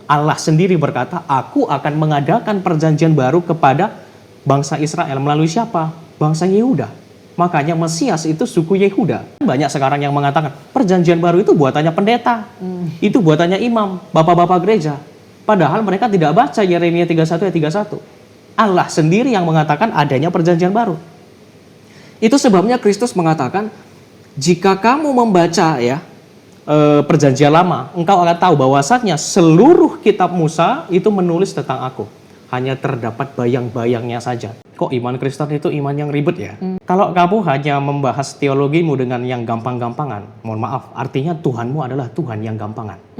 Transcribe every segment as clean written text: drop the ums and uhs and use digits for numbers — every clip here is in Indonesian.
Allah sendiri berkata, aku akan mengadakan perjanjian baru kepada bangsa Israel. Melalui siapa? Bangsa Yehuda. Makanya Mesias itu suku Yehuda. Banyak sekarang yang mengatakan, perjanjian baru itu buatannya pendeta. Itu buatannya imam, bapak-bapak gereja. Padahal mereka tidak baca Yeremia 31 ayat 31. Allah sendiri yang mengatakan adanya perjanjian baru. Itu sebabnya Kristus mengatakan, jika kamu membaca ya perjanjian lama, engkau akan tahu bahwasannya seluruh kitab Musa itu menulis tentang aku. Hanya terdapat bayang-bayangnya saja. Kok iman Kristen itu iman yang ribet ya? Kalau kamu hanya membahas teologimu dengan yang gampang-gampangan, mohon maaf, artinya Tuhanmu adalah Tuhan yang gampangan.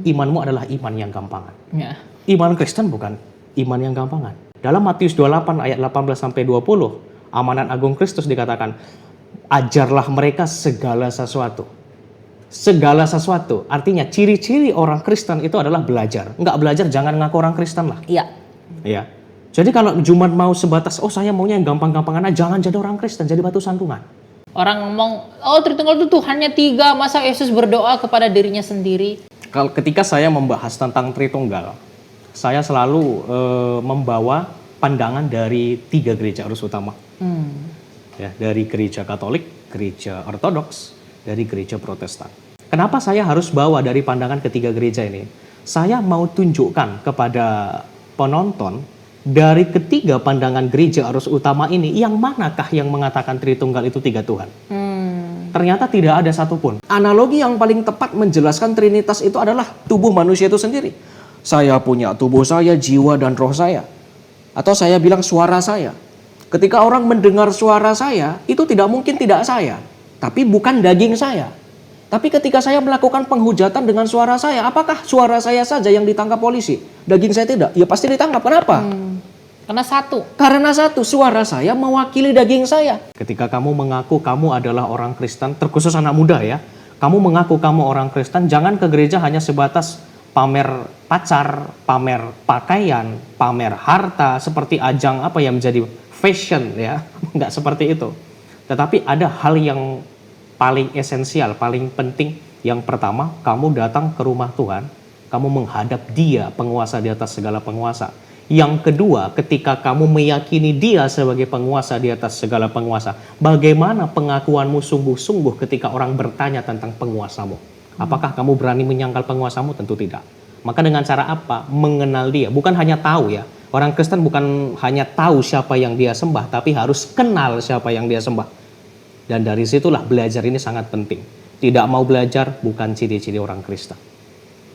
Imanmu adalah iman yang gampangan. Ya. Iman Kristen bukan iman yang gampangan. Dalam Matius 28 ayat 18-20, amanat agung Kristus dikatakan, ajarlah mereka segala sesuatu. Segala sesuatu, artinya ciri-ciri orang Kristen itu adalah belajar. Enggak belajar, jangan ngaku orang Kristen lah. Iya. Ya. Jadi kalau cuma mau sebatas, oh saya maunya yang gampang-gampangan aja, jangan jadi orang Kristen, jadi batu sandungan. Orang ngomong, oh Tritunggal itu Tuhannya 3, masa Yesus berdoa kepada dirinya sendiri? Kalau ketika saya membahas tentang Tritunggal, saya selalu membawa pandangan dari 3 gereja arus utama. Ya, dari gereja Katolik, gereja Ortodoks, dari gereja Protestan. Kenapa saya harus bawa dari pandangan ketiga gereja ini? Saya mau tunjukkan kepada penonton dari ketiga pandangan gereja arus utama ini, yang manakah yang mengatakan Tritunggal itu 3 Tuhan? Ternyata tidak ada satupun. Analogi yang paling tepat menjelaskan Trinitas itu adalah tubuh manusia itu sendiri. Saya punya tubuh saya, jiwa dan roh saya. Atau saya bilang suara saya. Ketika orang mendengar suara saya, itu tidak mungkin tidak saya. Tapi bukan daging saya. Tapi ketika saya melakukan penghujatan dengan suara saya, apakah suara saya saja yang ditangkap polisi? Daging saya tidak? Ya pasti ditangkap. Kenapa? Karena satu. Karena satu, suara saya mewakili daging saya. Ketika kamu mengaku kamu adalah orang Kristen, terkhusus anak muda ya, kamu mengaku kamu orang Kristen, jangan ke gereja hanya sebatas pamer pacar, pamer pakaian, pamer harta, seperti ajang apa yang menjadi fashion ya. Enggak seperti itu. Tetapi ada hal yang paling esensial, paling penting. Yang pertama, kamu datang ke rumah Tuhan, kamu menghadap Dia, penguasa di atas segala penguasa. Yang kedua, ketika kamu meyakini Dia sebagai penguasa di atas segala penguasa, bagaimana pengakuanmu sungguh-sungguh ketika orang bertanya tentang penguasamu? Apakah kamu berani menyangkal penguasamu? Tentu tidak. Maka dengan cara apa? Mengenal Dia. Bukan hanya tahu ya. Orang Kristen bukan hanya tahu siapa yang dia sembah, tapi harus kenal siapa yang dia sembah. Dan dari situlah belajar ini sangat penting. Tidak mau belajar bukan ciri-ciri orang Kristen.